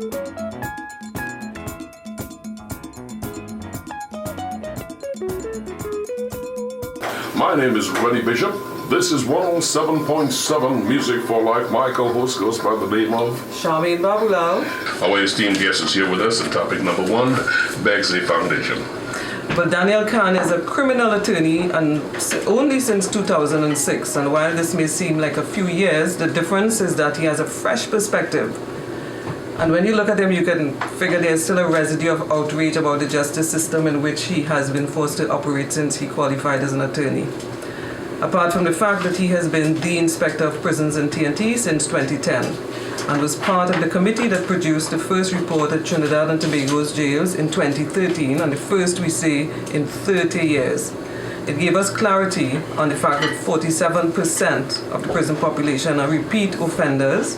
My name is Rennie Bishop. This is 107.7 Music for Life. My co-host goes by the name of Sharmain Baboolal. Our esteemed guest is here with us, and topic number one begs a foundation. Well, Daniel Khan is a criminal attorney and only since 2006. And while this may seem like a few years, the difference is that he has a fresh perspective. And when you look at him, you can figure there's still a residue of outrage about the justice system in which he has been forced to operate since he qualified as an attorney. Apart from the fact that he has been the Inspector of Prisons in TNT since 2010 and was part of the committee that produced the first report at Trinidad and Tobago's jails in 2013, and the first we say in 30 years. It gave us clarity on the fact that 47% of the prison population are repeat offenders.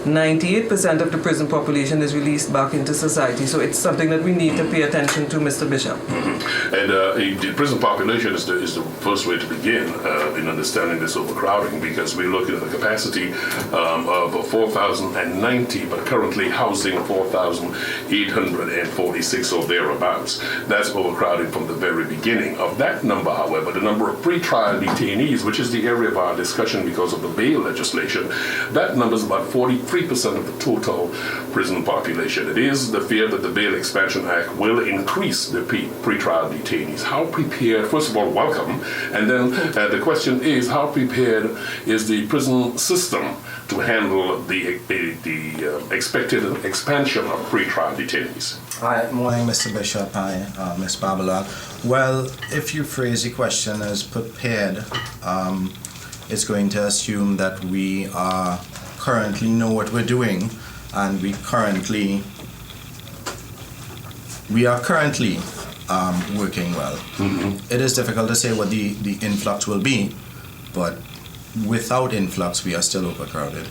98% of the prison population is released back into society. So it's something that we need to pay attention to, Mr. Bishop. Mm-hmm. And the prison population is the first way to begin in understanding this overcrowding, because we look at the capacity of 4,090, but currently housing 4,846 or thereabouts. That's overcrowding from the very beginning. Of that number, however, the number of pre-trial detainees, which is the area of our discussion because of the bail legislation, that number is about 43% of the total prison population. It is the fear that the Bail Expansion Act will increase the pre-trial detainees. How prepared, first of all, welcome, and then the question is, how prepared is the prison system to handle the expected expansion of pre-trial detainees? Hi, morning, Mr. Bishop. Hi, Ms. Baboolal. Well, if you phrase the question as prepared, it's going to assume that we currently know what we're doing, and we are currently working well. Mm-hmm. It is difficult to say what the influx will be, but without influx, we are still overcrowded.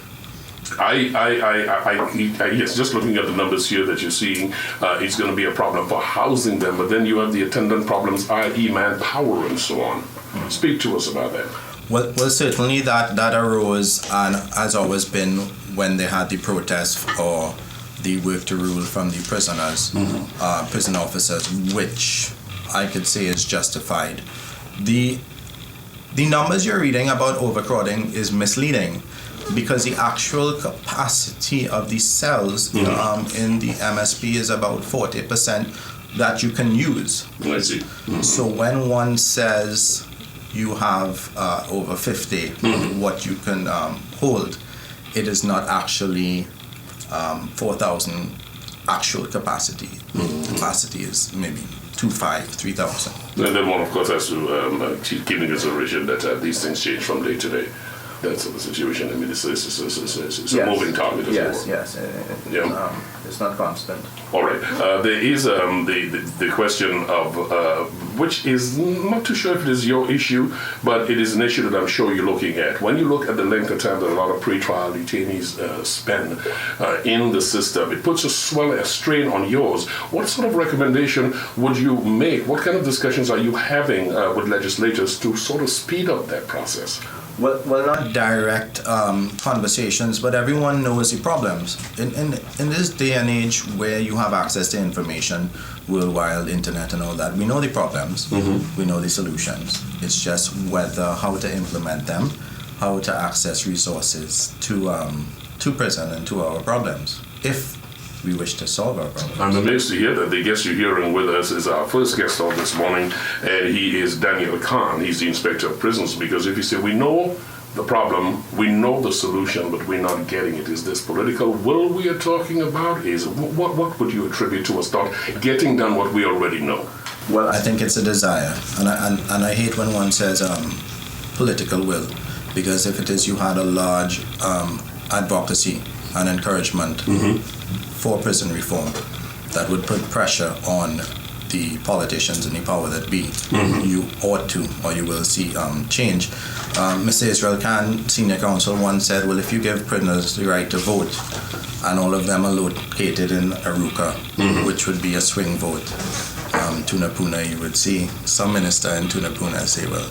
Yes, just looking at the numbers here that you're seeing, it's going to be a problem for housing them, but then you have the attendant problems, i.e. manpower and so on. Mm-hmm. Speak to us about that. Well, certainly that arose and has always been when they had the protest for the work to rule from the prisoners, mm-hmm. Prison officers, which I could say is justified. The numbers you're reading about overcrowding is misleading, because the actual capacity of the cells mm-hmm. In the MSP is about 40% that you can use. I see. Mm-hmm. So when one says you have over 50, mm-hmm. what you can hold, it is not actually 4,000 actual capacity. Mm-hmm. Capacity is maybe 2,500, 3,000. And then one, of course, has to keep in consideration that these things change from day to day. That's the situation. I mean, it's a moving target. Yes. Yeah. It's not constant. All right. There is the question of which is not too sure if it is your issue, but it is an issue that I'm sure you're looking at. When you look at the length of time that a lot of pre-trial detainees spend in the system, it puts a strain on yours. What sort of recommendation would you make? What kind of discussions are you having with legislators to sort of speed up that process? Well, not direct conversations, but everyone knows the problems. In this day and age where you have access to information, worldwide, internet and all that, we know the problems, mm-hmm. we know the solutions. It's just how to implement them, how to access resources to prison and to our problems, if we wish to solve our problems. I'm amazed to hear that the guest you're hearing with us is our first guest on this morning, and he is Daniel Khan. He's the Inspector of Prisons, because if you say we know the problem, we know the solution, but we're not getting it, is this political will we are talking about? Is what would you attribute to us not getting done what we already know? Well, I think it's a desire, and I hate when one says political will, because if it is, you had a large advocacy and encouragement mm-hmm. for prison reform that would put pressure on the politicians and the power that be. Mm-hmm. You ought to, or you will see change. Mr. Israel Khan, Senior Counsel, once said, well, if you give prisoners the right to vote, and all of them are located in Aruka, mm-hmm. which would be a swing vote, Tunapuna, you would see some minister in Tunapuna say, well,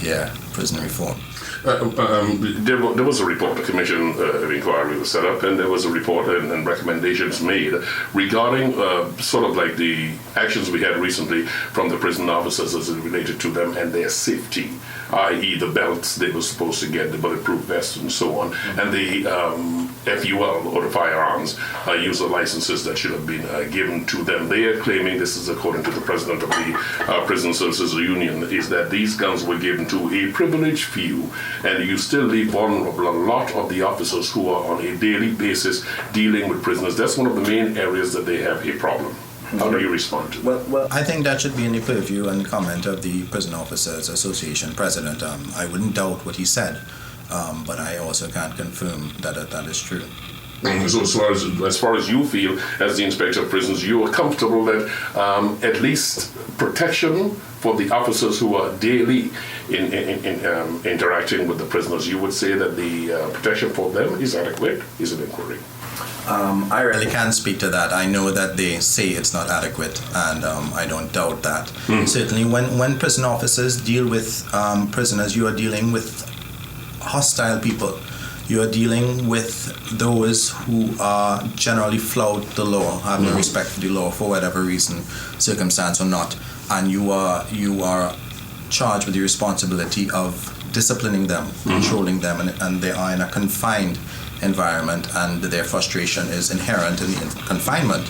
yeah, prison reform. There was a report, the commission of inquiry was set up, and there was a report and recommendations made regarding sort of like the actions we had recently from the prison officers as it related to them and their safety, i.e. the belts they were supposed to get, the bulletproof vests and so on, and the FUL, or the firearms user licenses that should have been given to them. They are claiming, this is according to the president of the Prison Services Union, is that these guns were given to a privileged few, and you still leave vulnerable a lot of the officers who are on a daily basis dealing with prisoners. That's one of the main areas that they have a problem. How do you respond to that? Well, I think that should be in the purview and comment of the Prison Officers Association president. I wouldn't doubt what he said, but I also can't confirm that that is true. So as far as you feel, as the Inspector of Prisons, you are comfortable that at least protection for the officers who are daily in interacting with the prisoners, you would say that the protection for them is adequate? Is it inquiry? I really can't speak to that. I know that they say it's not adequate, and I don't doubt that. Certainly, when prison officers deal with prisoners, you are dealing with hostile people. You are dealing with those who are generally flout the law, have no respect for the law for whatever reason, circumstance or not, and you are charged with the responsibility of disciplining them, controlling them, and they are in a confined environment, and their frustration is inherent in the confinement,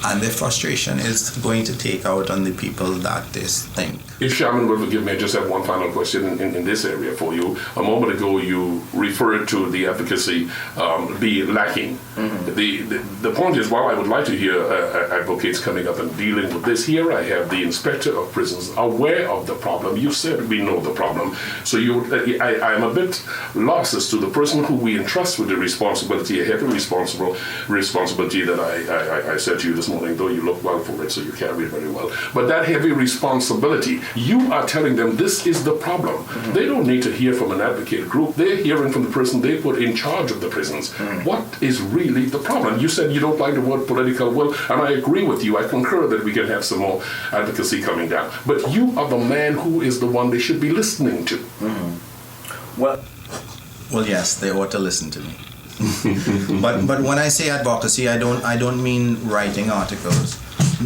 and their frustration is going to take out on the people that they think. If Sharmain will forgive me, I just have one final question in this area for you. A moment ago, you referred to the advocacy being lacking. The point is, while I would like to hear advocates coming up and dealing with this, here I have the Inspector of Prisons aware of the problem. You said we know the problem. So I'm a bit lost as to the person who we entrust with the responsibility, a heavy responsibility that I said to you this morning, though you look well for it, so you carry it very well. But that heavy responsibility, you are telling them this is the problem. They don't need to hear from an advocate group. They're hearing from the person they put in charge of the prisons. What is really the problem? You said you don't like the word political will, and I agree with you. I concur that we can have some more advocacy coming down. But you are the man who is the one they should be listening to. Well, yes, they ought to listen to me. but when I say advocacy, I don't mean writing articles.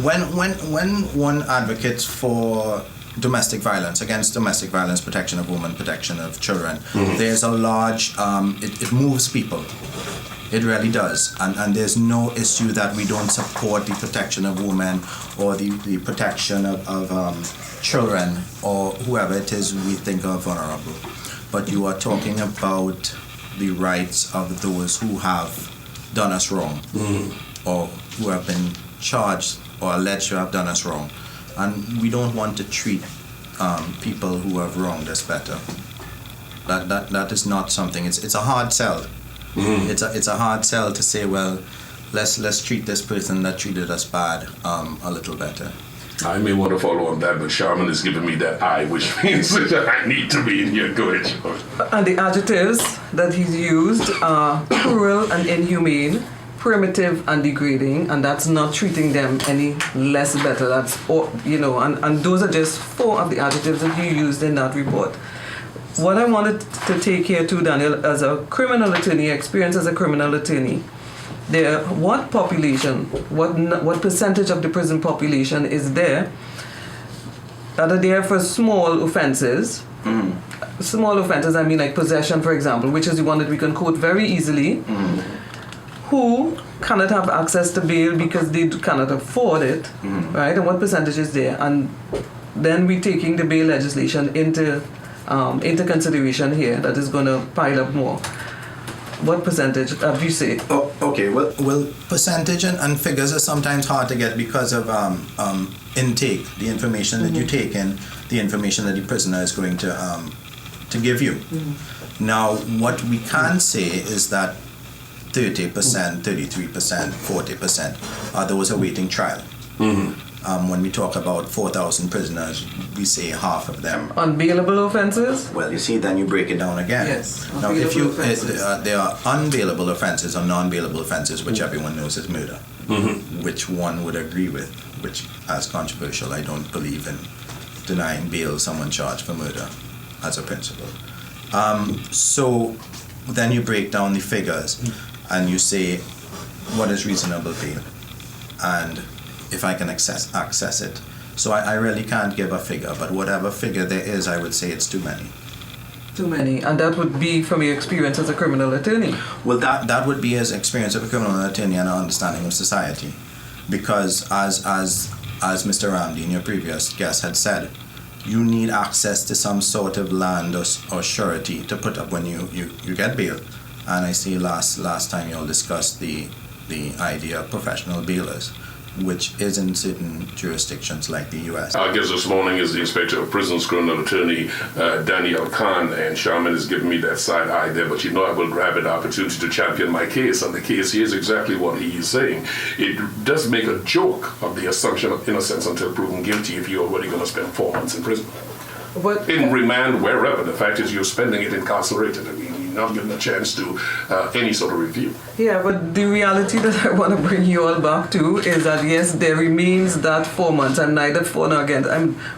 When one advocates for domestic violence, against domestic violence, protection of women, protection of children, there's a large, it moves people. It really does. And there's no issue that we don't support the protection of women or the protection of children or whoever it is we think are vulnerable. But you are talking about the rights of those who have done us wrong or who have been charged or alleged to have done us wrong. And we don't want to treat people who have wronged us better. That is not something. It's a hard sell. It's a hard sell to say, well, let's treat this person that treated us bad a little better. I may want to follow on that, but Sharmain is giving me that eye, which means that I need to be in here. Go ahead, Sharmain. And the adjectives that he's used are cruel and inhumane, primitive and degrading, and that's not treating them any less better. That's and those are just 4 of the adjectives that he used in that report. What I wanted to take here too, Daniel, as a criminal attorney, experience as a criminal attorney, what population, what percentage of the prison population is there that are there for small offenses? Small offenses, I mean like possession, for example, which is the one that we can quote very easily, who cannot have access to bail because they cannot afford it, right? And what percentage is there? And then we're taking the bail legislation into consideration here that is going to pile up more. What percentage have you say? Oh, okay. Well, percentage and figures are sometimes hard to get because of intake, the information that you take in, the information that the prisoner is going to give you. Now, what we can say is that 30%, 33%, 40% are those awaiting trial. When we talk about 4,000 prisoners, we say half of them. Unbailable offenses? Well, you see, then you break it down again. Yes. Now, if you there are unbailable offenses or non-bailable offenses, which everyone knows is murder, which one would agree with, which, as controversial, I don't believe in denying bail someone charged for murder as a principle. So then you break down the figures and you say, what is reasonable bail? And if I can access it. So I really can't give a figure, but whatever figure there is, I would say it's too many. Too many. And that would be from your experience as a criminal attorney. Well, that would be his experience of a criminal attorney and an understanding of society. Because as Mr. Ramdeen, your previous guest, had said, you need access to some sort of land or surety to put up when you get bail. And I see last time you all discussed the idea of professional bailers, which is in certain jurisdictions like the U.S. Our guest this morning is the Inspector of Prisons criminal attorney Daniel Khan, and Sharmain has given me that side eye there, but I will grab an opportunity to champion my case, and the case here is exactly what he is saying. It does make a joke of the assumption of innocence until proven guilty if you're already going to spend 4 months in prison. But In remand, wherever. The fact is you're spending it incarcerated. I mean, you're not given a chance to any sort of review. yeah, but the reality that I want to bring you all back to is that yes, there remains that 4 months, and neither for nor against.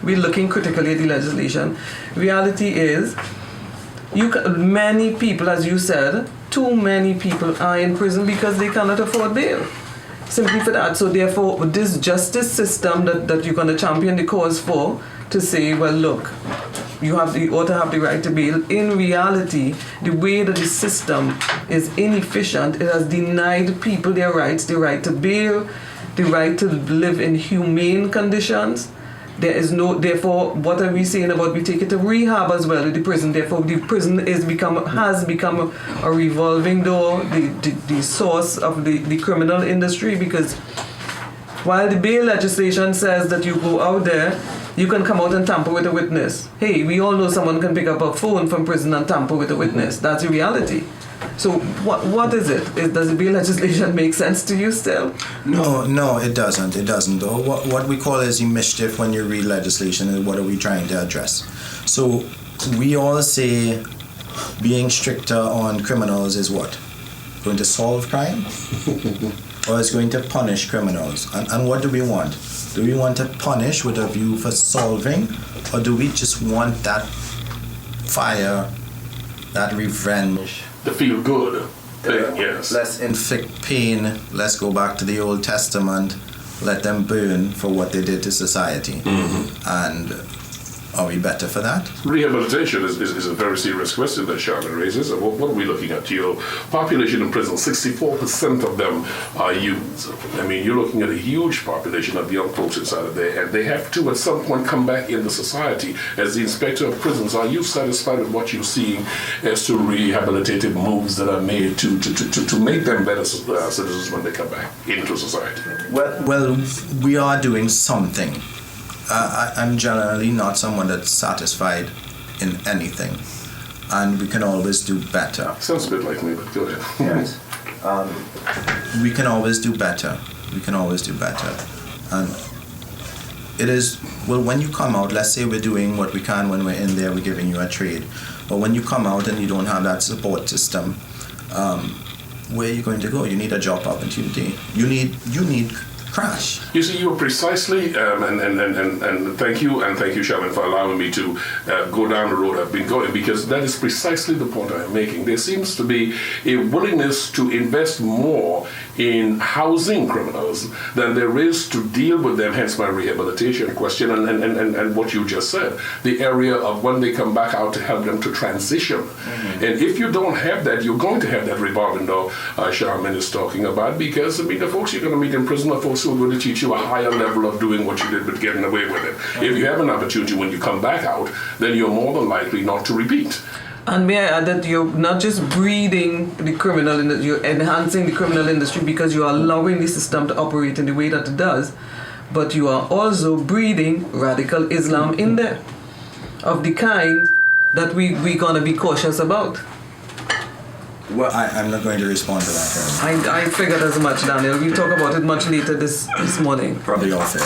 We're looking critically at the legislation. Reality is, many people, as you said, too many people are in prison because they cannot afford bail. Simply for that. So therefore, this justice system that you're going to champion the cause for, to say, well, look, you ought to have the right to bail. In reality, the way that the system is inefficient, it has denied people their rights, the right to bail, the right to live in humane conditions. Therefore, what are we saying about we take it to rehab as well, the prison? Therefore, the prison has become a revolving door, the source of the criminal industry, because while the bail legislation says that you go out there, you can come out and tamper with a witness. Hey, we all know someone can pick up a phone from prison and tamper with a witness. That's the reality. So what is it? Does the bail legislation make sense to you still? No, it doesn't. It doesn't. What we call is the mischief when you read legislation and what are we trying to address. So we all say being stricter on criminals is what? Going to solve crime? Or is going to punish criminals? And what do we want? Do we want to punish with a view for solving? Or do we just want that fire, that revenge? The feel good thing, yes. Let's inflict pain. Let's go back to the Old Testament. Let them burn for what they did to society. And are we better for that? Rehabilitation is a very serious question that Sharmain raises. What are we looking at? Your population in prison, 64% of them are youths. I mean, you're looking at a huge population of young folks inside of there, and they have to at some point come back into society. As the Inspector of Prisons, are you satisfied with what you're seeing as to rehabilitative moves that are made to make them better citizens when they come back into society? Well, we are doing something. I'm generally not someone that's satisfied in anything, and we can always do better. Sounds a bit like me, but go ahead. Yes. We can always do better. We can always do better. And it is, well, when you come out, let's say we're doing what we can when we're in there, we're giving you a trade. But when you come out and you don't have that support system, where are you going to go? You need a job opportunity. You need crash. You see, you are precisely, and thank you, Sharmain, for allowing me to go down the road I've been going, because that is precisely the point I am making. There seems to be a willingness to invest more in housing criminals than there is to deal with them, hence my rehabilitation question and what you just said, the area of when they come back out to help them to transition. And if you don't have that, you're going to have that revolving door Sharmain is talking about, because, I mean, the folks you're going to meet in prison are folks who are going to teach you a higher level of doing what you did but getting away with it. If you have an opportunity when you come back out, then you're more than likely not to repeat. And may I add that you're not just breeding the criminal industry, you're enhancing the criminal industry because you are allowing the system to operate in the way that it does, but you are also breeding radical Islam in there, of the kind that we're going to be cautious about. Well, I'm not going to respond to that, Karen. I figured as much, Daniel. We'll talk about it much later this morning. Probably off air.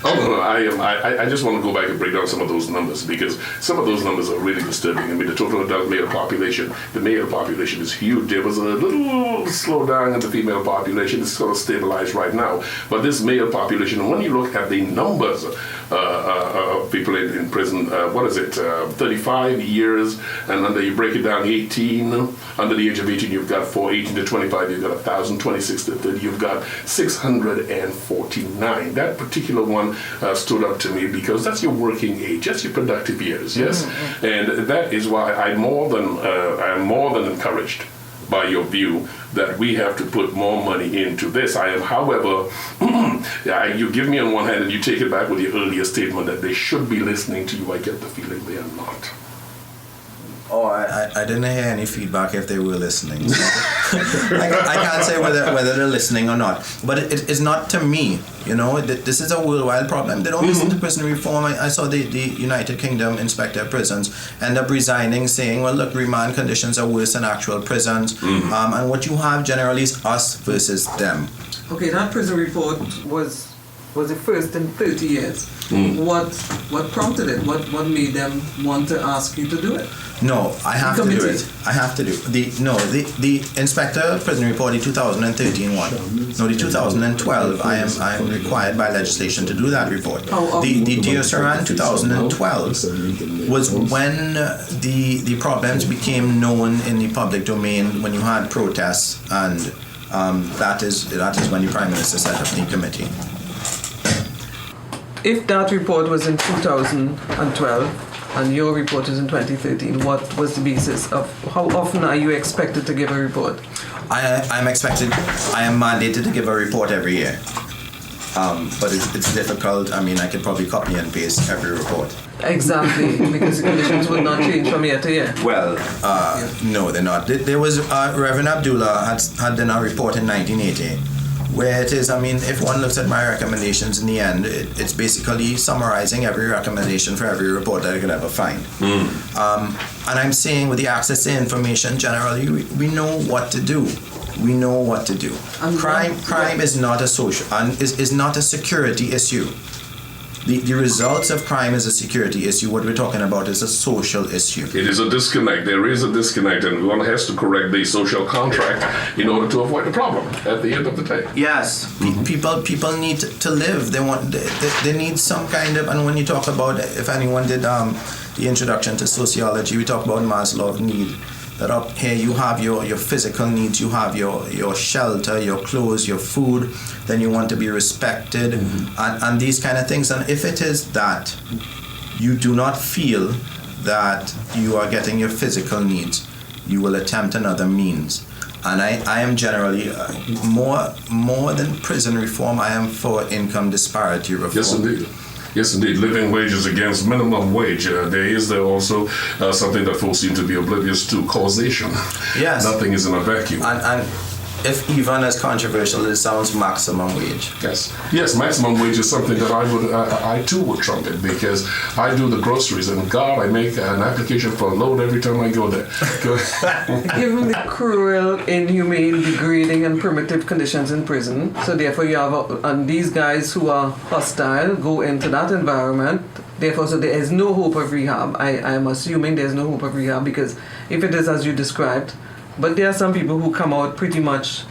I just want to go back and break down some of those numbers, because some of those numbers are really disturbing. I mean, the total adult male population, the male population is huge. There was a little slowdown in the female population. It's sort of stabilized right now. But this male population, when you look at the numbers people in prison, 35 years, and under you break it down, 18, under the age of 18 you've got 18 to 25, you've got 1,000, 26 to 30, you've got 649. That particular one stood up to me because that's your working age, that's your productive years, yes? Mm-hmm. And that is why I'm more than encouraged by your view that we have to put more money into this. I am, however, you give me on one hand and you take it back with your earlier statement that they should be listening to you. I get the feeling they are not. Oh, I didn't hear any feedback if they were listening. So I can't say whether they're listening or not. But it's not to me. You know, this is a worldwide problem. They don't listen to prison reform. I saw the United Kingdom Inspector of Prisons end up resigning, saying, well, look, remand conditions are worse than actual prisons. Mm-hmm. And what you have generally is us versus them. Okay, that prison report was the first in 30 years. Mm. What prompted it? What made them want to ask you to do it? No, I have to do it. I have to do the Inspector of Prison Report, the 2013 one. No, the 2012. I am required by legislation to do that report. The Sharmain 2012 was when the problems became known in the public domain when you had protests, and that is when the Prime Minister set up the committee. If that report was in 2012 and your report is in 2013, what was the basis of how often are you expected to give a report? I am mandated to give a report every year. But it's difficult. I mean, I could probably copy and paste every report. Exactly, because the conditions would not change from year to year. Well, no, they're not. There was Reverend Abdullah had done a report in 1980. Where it is, I mean, if one looks at my recommendations in the end, it's basically summarizing every recommendation for every report that I could ever find. Mm. And I'm saying with the access to information, generally, we know what to do. We know what to do. Crime is not a social, and is not a security issue. The results of crime is a security issue. What we're talking about is a social issue. It is a disconnect. There is a disconnect, and one has to correct the social contract in order to avoid the problem at the end of the day. Yes, mm-hmm. People need to live. They need some kind of. And when you talk about, if anyone did the introduction to sociology, we talk about Maslow's need. That up here you have your physical needs, you have your shelter, your clothes, your food, then you want to be respected, mm-hmm. and these kind of things. And if it is that you do not feel that you are getting your physical needs, you will attempt another means. And I am generally more than prison reform, I am for income disparity reform. Yes, indeed. Yes, indeed. Living wages against minimum wage. There is also something that folks seem to be oblivious to: causation. Yes. Nothing is in a vacuum. And if even as controversial as it sounds, maximum wage. Yes, maximum wage is something that I too would trumpet, because I do the groceries, and God, I make an application for a load every time I go there. Given the cruel, inhumane, degrading, and primitive conditions in prison, so therefore you have and these guys who are hostile go into that environment. Therefore, so there is no hope of rehab. I am assuming there is no hope of rehab, because if it is as you described. But there are some people who come out pretty much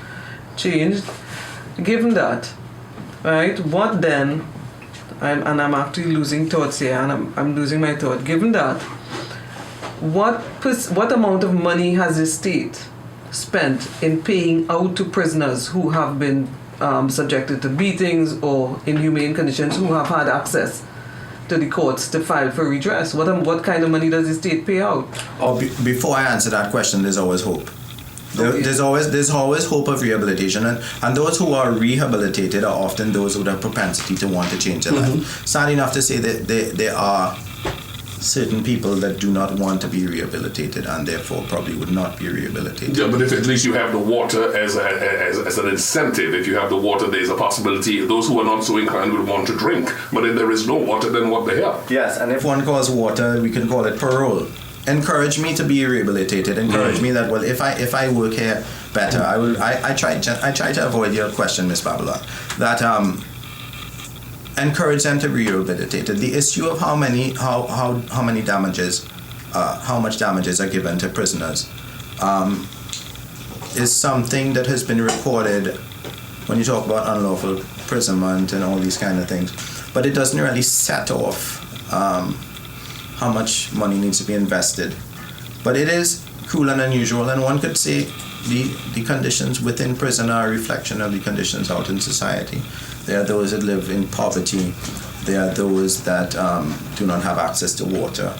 changed. Given that, right, what then, I'm actually losing thoughts here, and I'm losing my thought. Given that, what amount of money has the state spent in paying out to prisoners who have been subjected to beatings or inhumane conditions, who have had access to the courts to file for redress? What kind of money does the state pay out? Before I answer that question, there's always hope. There's always hope of rehabilitation, and those who are rehabilitated are often those with a propensity to want to change their mm-hmm. life. Sad enough to say that there are certain people that do not want to be rehabilitated and therefore probably would not be rehabilitated. Yeah, but if at least you have the water as an incentive, if you have the water, there's a possibility those who are not so inclined will want to drink. But if there is no water, then what the hell? Yes, and if one calls water, we can call it parole. Encourage me to be rehabilitated. Encourage me that, well, if I work here better, I will. I try to avoid your question, Miss Baboolal. That encourage them to be rehabilitated. The issue of how much damages are given to prisoners is something that has been recorded when you talk about unlawful imprisonment and all these kind of things. but it doesn't really set off how much money needs to be invested. But it is cruel and unusual, and one could say the conditions within prison are a reflection of the conditions out in society. There are those that live in poverty. There are those that do not have access to water.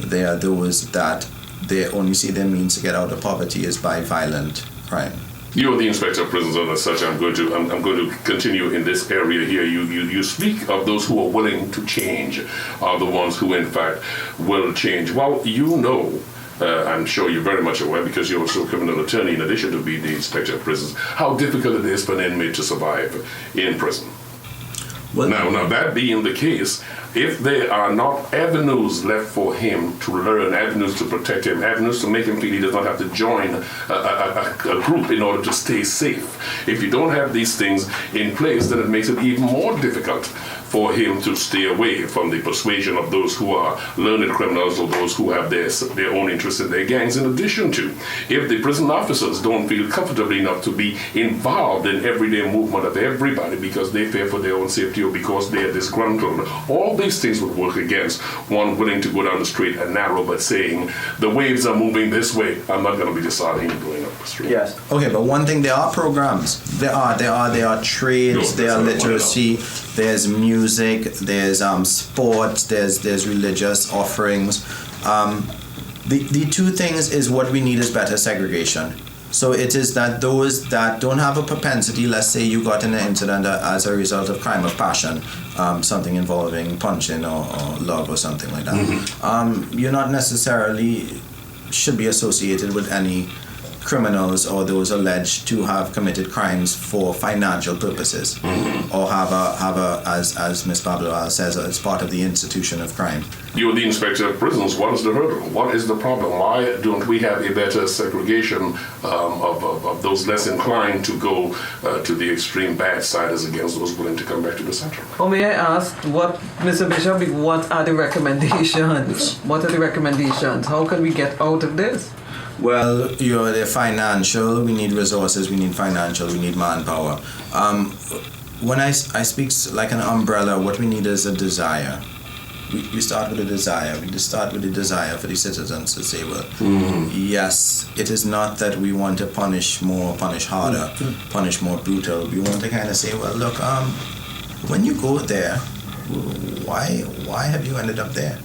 There are those that they only see their means to get out of poverty is by violent crime. You're the inspector of prisons, and as such, I'm going to continue in this area here. You speak of those who are willing to change, are the ones who, in fact, will change. Well, you know, I'm sure you're very much aware, because you're also a criminal attorney in addition to being the inspector of prisons, how difficult it is for an inmate to survive in prison. Well, now that being the case, if there are not avenues left for him to learn, avenues to protect him, avenues to make him feel he does not have to join a group in order to stay safe, if you don't have these things in place, then it makes it even more difficult for him to stay away from the persuasion of those who are learned criminals or those who have their own interests in their gangs. In addition to, if the prison officers don't feel comfortable enough to be involved in everyday movement of everybody because they fear for their own safety or because they are disgruntled, all these things would work against one willing to go down the straight and narrow, but saying the waves are moving this way, I'm not going to be deciding going up the street. Yes. Okay, but one thing, there are programs. There are trades, there are literacy, there's music, there's sports, there's religious offerings. The two things is what we need is better segregation. So it is that those that don't have a propensity, let's say you got in an incident as a result of crime of passion, something involving punching or love or something like that, you're not necessarily should be associated with any criminals or those alleged to have committed crimes for financial purposes, or have a as Ms. Baboolal says, as part of the institution of crime. You're the inspector of prisons. What is the hurdle? What is the problem? Why don't we have a better segregation of those less inclined to go to the extreme bad side as against those willing to come back to the center? Or may I ask, Mr. Bishop, what are the recommendations? What are the recommendations? How can we get out of this? Well, the financial, we need resources, we need financial, we need manpower. When I speak like an umbrella, what we need is a desire. We start with a desire. We just start with a desire for the citizens to say, well, yes, it is not that we want to punish more, punish harder, punish more brutal. We want to kind of say, well, look, when you go there, why have you ended up there?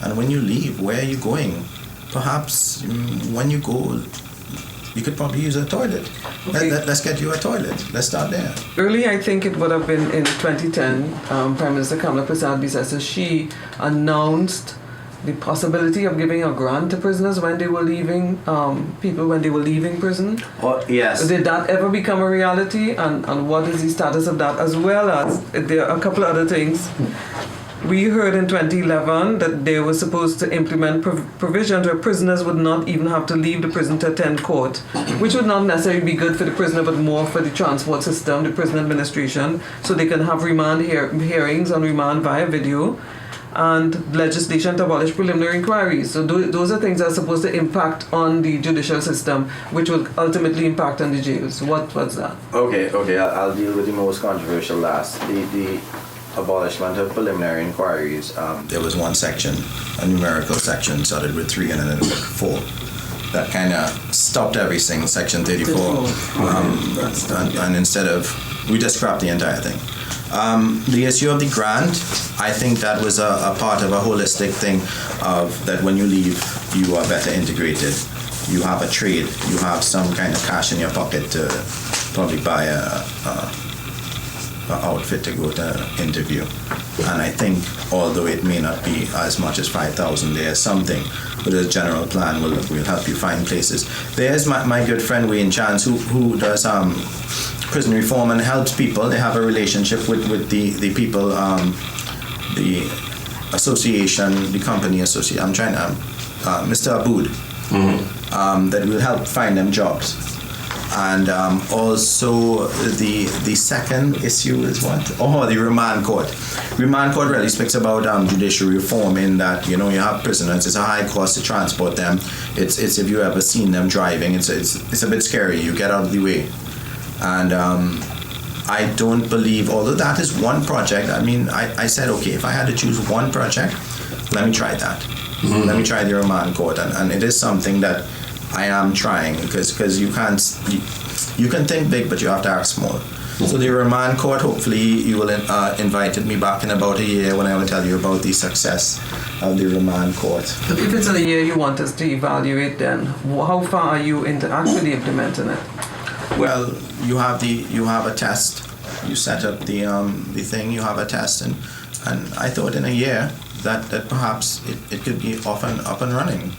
And when you leave, where are you going? Perhaps when you go, you could probably use a toilet. Okay. Let's get you a toilet. Let's start there. Early, I think it would have been in 2010, Prime Minister Kamala Prasad-Bisesa, she announced the possibility of giving a grant to prisoners when they were leaving, people when they were leaving prison. Oh, yes. Did that ever become a reality? And what is the status of that? As well as, there are a couple of other things. We heard in 2011 that they were supposed to implement provisions where prisoners would not even have to leave the prison to attend court, which would not necessarily be good for the prisoner, but more for the transport system, the prison administration, so they can have remand hearings on remand via video, and legislation to abolish preliminary inquiries. So those are things that are supposed to impact on the judicial system, which will ultimately impact on the jails. What's that? Okay, I'll deal with the most controversial last. The abolishment of preliminary inquiries. There was one section, a numerical section, started with 3 and then it went 4. That kind of stopped everything, section 34. And instead of, we just scrapped the entire thing. The issue of the grant, I think that was a part of a holistic thing of that when you leave, you are better integrated. You have a trade, you have some kind of cash in your pocket to probably buy a outfit to go to interview. And I think although it may not be as much as 5,000, there's something, but a general plan will help you find places. There's my good friend Wayne Chance who does prison reform and helps people. They have a relationship with the people, the association, the company association. I'm trying to Mr. Abood, that will help find them jobs. And also the second issue is what? Oh, the remand court. Remand court really speaks about judicial reform in that, you have prisoners. It's a high cost to transport them. It's if you ever seen them driving, it's a bit scary. You get out of the way. And I don't believe, although that is one project, I mean, I said, okay, if I had to choose one project, let me try that. Let me try the remand court. And it is something that I am trying, because you can't, you can think big, but you have to act small. So the remand court, hopefully you will invite me back in about a year when I will tell you about the success of the remand court. But if it's a year you want us to evaluate, then how far are you into actually implementing it? Well, you have a test. You set up the thing. You have a test, and I thought in a year that perhaps it could be up and running.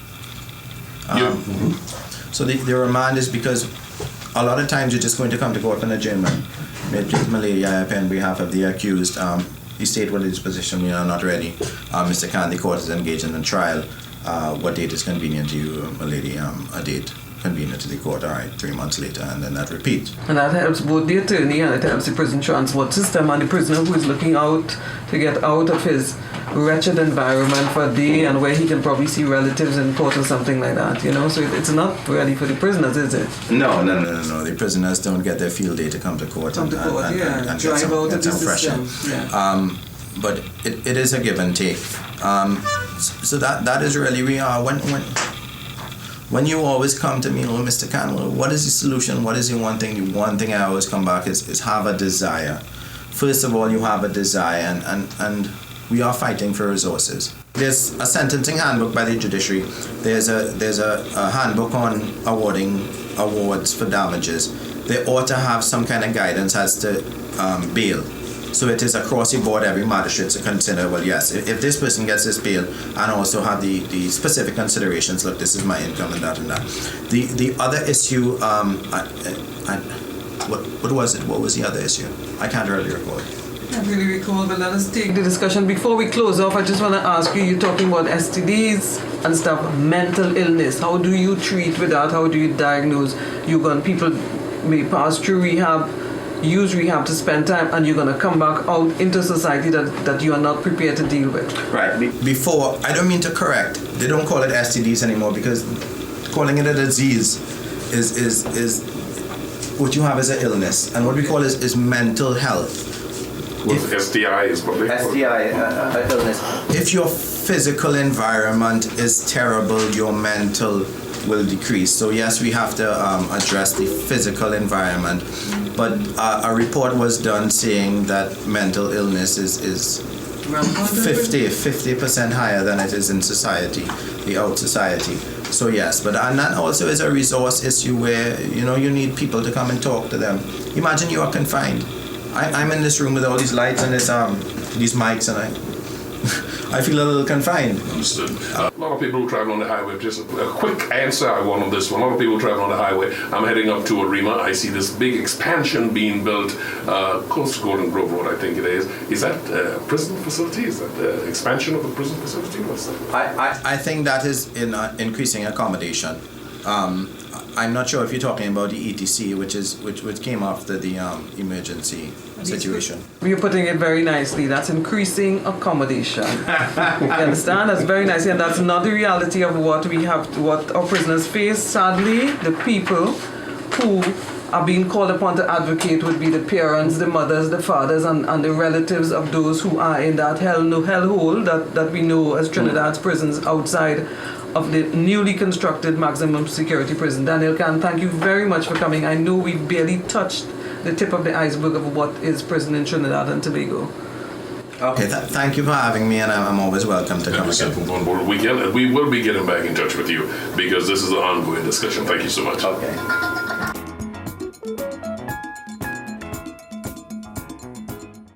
So the remand is because a lot of times you're just going to come to court for an adjournment. May please Malaria up on behalf of the accused. He stated what his position, we are not ready. Mr. Khan, the court is engaged in a trial. What date is convenient to you, Malaria? A date convenient to the court. All right, 3 months later, and then that repeats. And that helps both the attorney and it helps the prison transport system and the prisoner who is looking out to get out of his wretched environment for a day and where he can probably see relatives in court or something like that, you know. So it's not really for the prisoners, is it? No. The prisoners don't get their field day to come to court and get some fresh air. Yeah. But it is a give and take. So that is really we are when you always come to me, oh, Mr. Khan, what is the solution? What is the one thing? The one thing I always come back is have a desire. First of all, you have a desire, and we are fighting for resources. There's a sentencing handbook by the judiciary. There's a handbook on awarding awards for damages. They ought to have some kind of guidance as to bail. So it is across the board, every magistrate to consider, well, yes, if this person gets this bail, and also have the specific considerations, look, this is my income and that and that. The other issue, what was it? What was the other issue? I can't really recall. I can't really recall, but let us take the discussion. Before we close off, I just want to ask you, you're talking about STDs and stuff, mental illness. How do you treat with that? How do you diagnose? People may pass through rehab, use rehab to spend time, and you're going to come back out into society that you are not prepared to deal with. Right. Before, I don't mean to correct, they don't call it STDs anymore, because calling it a disease is what you have is an illness, and what we call is mental health. STI is what they call it. STI, illness. If your physical environment is terrible, your mental will decrease. So yes, we have to address the physical environment, but a report was done saying that mental illness is 50% higher than it is in society, the out society. So yes, and that also is a resource issue where you need people to come and talk to them. Imagine you are confined. I'm in this room with all these lights and these mics, and I feel a little confined. Understood. A lot of people who travel on the highway, just a quick answer I want on this one. A lot of people who travel on the highway. I'm heading up to Arima. I see this big expansion being built close to Golden Grove Road, I think it is. Is that a prison facility? Is that the expansion of a prison facility? What's that? I think that is in increasing accommodation. I'm not sure if you're talking about the ETC, which came after the emergency situation. You're putting it very nicely. That's increasing accommodation. You understand? That's very nice, and that's not the reality of what our prisoners face. Sadly, the people who are being called upon to advocate would be the parents, the mothers, the fathers, and the relatives of those who are in that hellhole that we know as Trinidad's prisons outside of the newly constructed maximum security prison. Daniel Khan, thank you very much for coming. I know we barely touched the tip of the iceberg of what is prison in Trinidad and Tobago. Okay, thank you for having me, and I'm always welcome to come again. We will be getting back in touch with you because this is an ongoing discussion. Thank you so much. Okay.